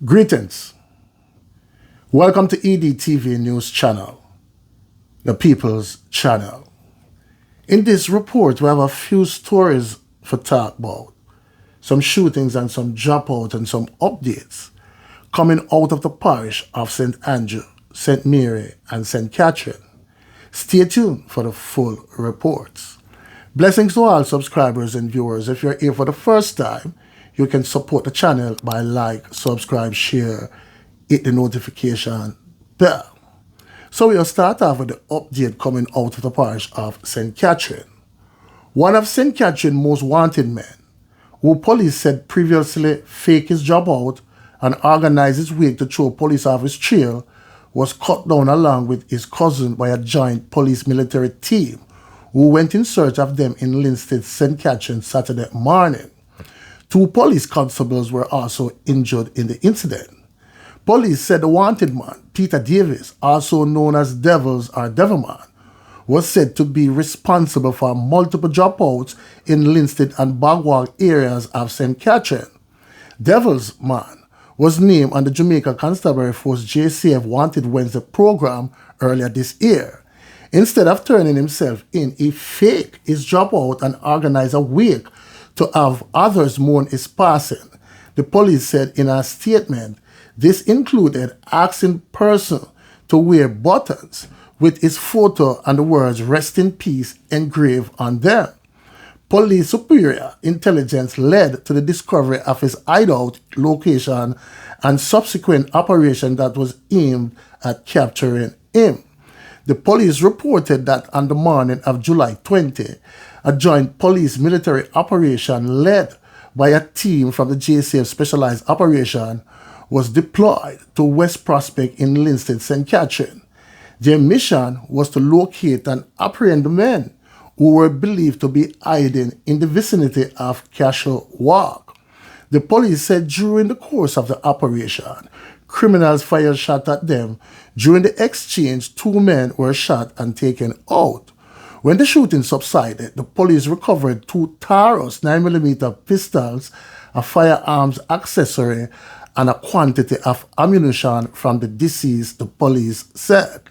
Greetings. Welcome to EDTV News Channel, the People's Channel. In this report, we have a few stories for talk about. Some shootings and some dropouts and some updates coming out of the parish of St. Andrew, St. Mary and St. Catherine. Stay tuned for the full reports. Blessings to all subscribers and viewers. If you're here for the first time, you can support the channel by like, subscribe, share, hit the notification bell. So we'll start off with the update coming out of the parish of St. Catherine. One of St. Catherine's most wanted men, who police said previously faked his job out and organized his way to throw police off his trail, was cut down along with his cousin by a joint police military team who went in search of them in Linstead, St. Catherine Saturday morning. 2 police constables were also injured in the incident. Police said the wanted man, Peter Davis, also known as Devils or Devilman, was said to be responsible for multiple dropouts in Linstead and Bagwag areas of St. Catherine. Devils man was named on the Jamaica Constabulary Force JCF Wanted Wednesday program earlier this year. Instead of turning himself in, he faked his dropout and organized a wake to have others mourn his passing. The police said in a statement, this included asking person to wear buttons with his photo and the words "Rest in Peace" engraved on them. Police superior intelligence led to the discovery of his hideout location and subsequent operation that was aimed at capturing him. The police reported that on the morning of July 20, a joint police military operation led by a team from the JCF Specialized Operation was deployed to West Prospect in Linstead, St. Catherine. Their mission was to locate and apprehend the men who were believed to be hiding in the vicinity of Castle Walk. The police said during the course of the operation, criminals fired shots at them. During the exchange, 2 men were shot and taken out. When the shooting subsided, the police recovered 2 Taurus 9mm pistols, a firearms accessory, and a quantity of ammunition from the deceased, the police said.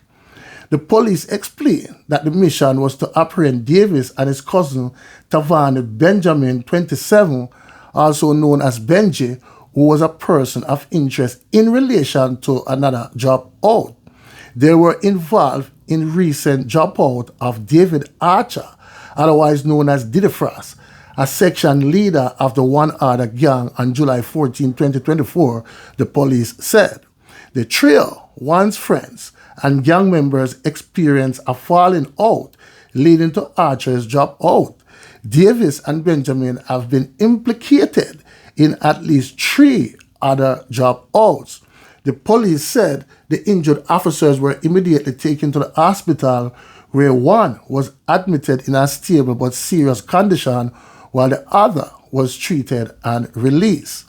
The police explained that the mission was to apprehend Davis and his cousin Tavan Benjamin, 27, also known as Benji, who was a person of interest in relation to another dropout. They were involved in recent dropout of David Archer, otherwise known as Diddy Frost, a section leader of the One Order gang on July 14, 2024, the police said. The trio, once friends, and gang members experienced a falling out, leading to Archer's dropout. Davis and Benjamin have been implicated in at least 3 other dropouts. The police said the injured officers were immediately taken to the hospital, where one was admitted in a stable but serious condition, while the other was treated and released.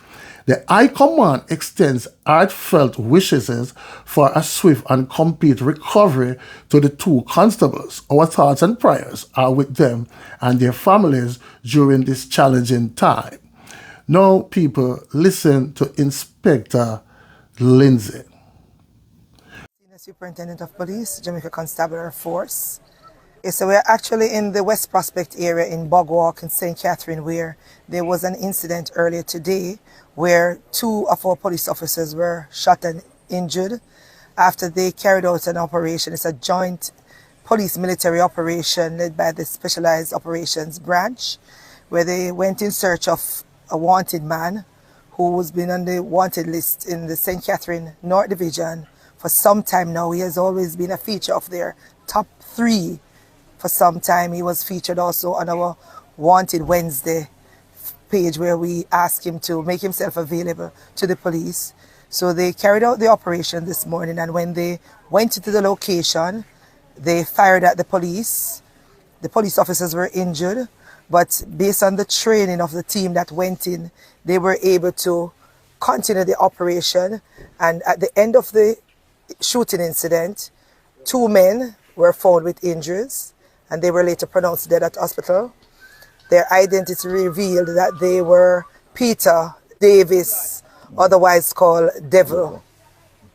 The High Command extends heartfelt wishes for a swift and complete recovery to the 2 constables. Our thoughts and prayers are with them and their families during this challenging time. Now, people, listen to Inspector Lindsay. Senior Superintendent of Police, Jamaica Constabulary Force. So we're actually in the West Prospect area in Bogwalk in St. Catherine, where there was an incident earlier today where 2 of our police officers were shot and injured after they carried out an operation. It's a joint police military operation led by the Specialized Operations Branch, where they went in search of a wanted man who has been on the wanted list in the St. Catherine North Division for some time now. He has always been a feature of their top 3 for some time. He was featured also on our Wanted Wednesday page, where we asked him to make himself available to the police. So they carried out the operation this morning, and when they went to the location, they fired at the police. The police officers were injured, but based on the training of the team that went in, they were able to continue the operation. And at the end of the shooting incident, 2 men were found with injuries, and they were later pronounced dead at hospital. Their identity revealed that they were Peter Davis otherwise called Devil.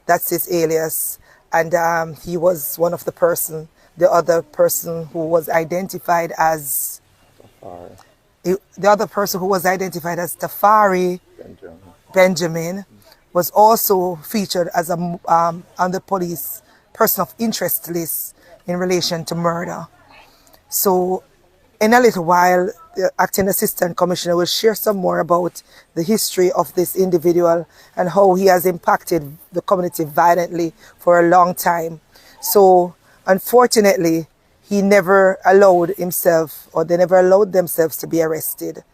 That's his alias. And he was one of the other person who was identified as Tafari Benjamin was also featured as on the police person of interest list in relation to murder. So in a little while, the acting assistant commissioner will share some more about the history of this individual and how he has impacted the community violently for a long time. So unfortunately, he never allowed himself, or they never allowed themselves to be arrested.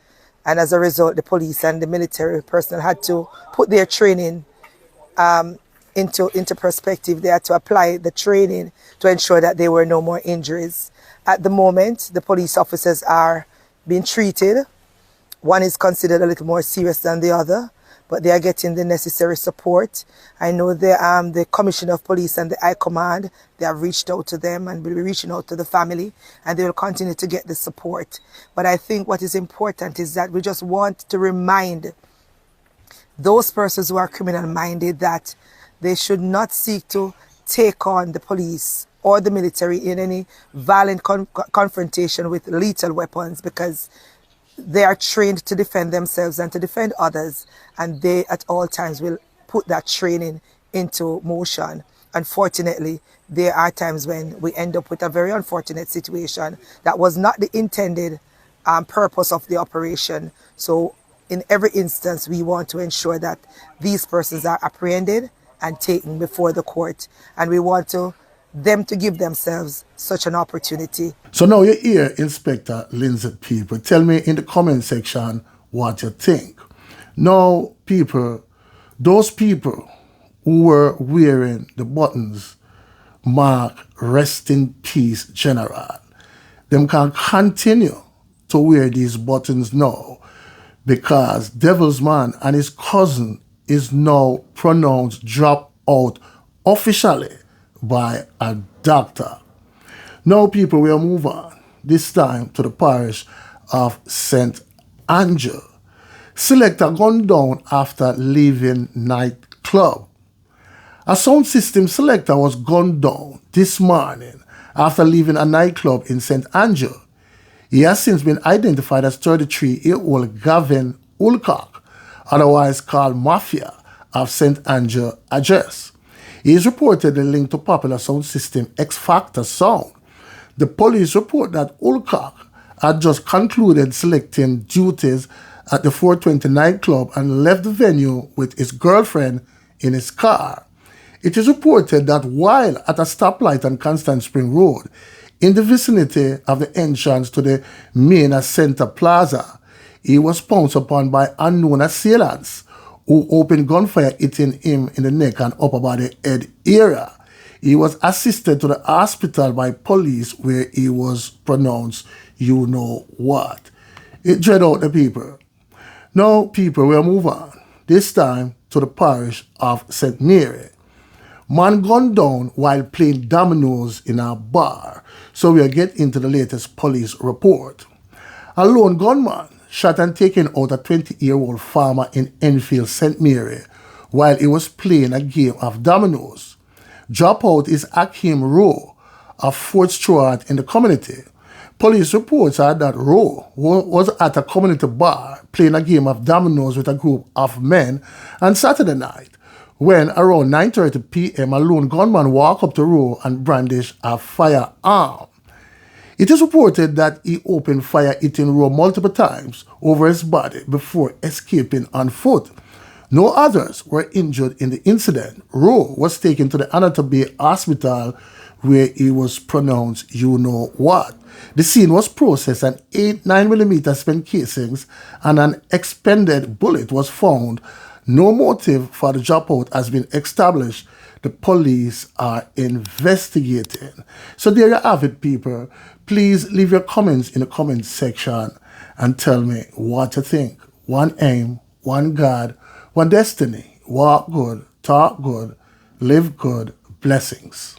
And as a result, the police and the military personnel had to put their training into perspective. They had to apply the training to ensure that there were no more injuries. At the moment, the police officers are being treated. One is considered a little more serious than the other, but they are getting the necessary support. I know the Commissioner of Police and the High Command, they have reached out to them and will be reaching out to the family, and they will continue to get the support. But I think what is important is that we just want to remind those persons who are criminal-minded that they should not seek to take on the police or the military in any violent confrontation with lethal weapons, because they are trained to defend themselves and to defend others, and they at all times will put that training into motion. Unfortunately, there are times when we end up with a very unfortunate situation that was not the intended purpose of the operation. So in every instance, we want to ensure that these persons are apprehended and taken before the court, and we want them to give themselves such an opportunity. So now you hear Inspector Lindsay people. Tell me in the comment section what you think. Now, those people who were wearing the buttons mark Rest in Peace General, them can continue to wear these buttons now, because Devil's Man and his cousin is now pronounced drop out officially by a doctor. Now, people, we'll move on, this time to the parish of St. Andrew. Selector Gvndown after leaving nightclub. A sound system selector was gunned down this morning after leaving a nightclub in St. Andrew. He has since been identified as 33-year-old Gavin Ulcock, otherwise called Mafia, of St. Andrew address. He is reportedly linked to popular sound system X Factor Sound. The police report that Ulcock had just concluded selecting duties at the 420 nightclub and left the venue with his girlfriend in his car. It is reported that while at a stoplight on Constant Spring Road, in the vicinity of the entrance to the main Center Plaza, he was pounced upon by unknown assailants who opened gunfire, hitting him in the neck and upper body head area. He was assisted to the hospital by police, where he was pronounced you know what. It dread out the people. Now, people, we'll move on, this time to the parish of St. Mary. Man gunned down while playing dominoes in a bar. So we'll get into the latest police report. A lone gunman shot and taken out a 20-year-old farmer in Enfield, St. Mary, while he was playing a game of dominoes. Dropout is Akeem Rowe, a fourth steward in the community. Police reports are that Rowe was at a community bar playing a game of dominoes with a group of men on Saturday night, when around 9:30 p.m. a lone gunman walked up to Rowe and brandished a firearm. It is reported that he opened fire, hitting Rowe multiple times over his body before escaping on foot. No others were injured in the incident. Rowe was taken to the Anata Bay Hospital, where he was pronounced you know what. The scene was processed, and 8 9mm spent casings and an expended bullet was found. No motive for the dropout has been established. The police are investigating. So there you have it, people. Please leave your comments in the comment section and tell me what you think. One aim, one God, one destiny. Walk good, talk good, live good. Blessings.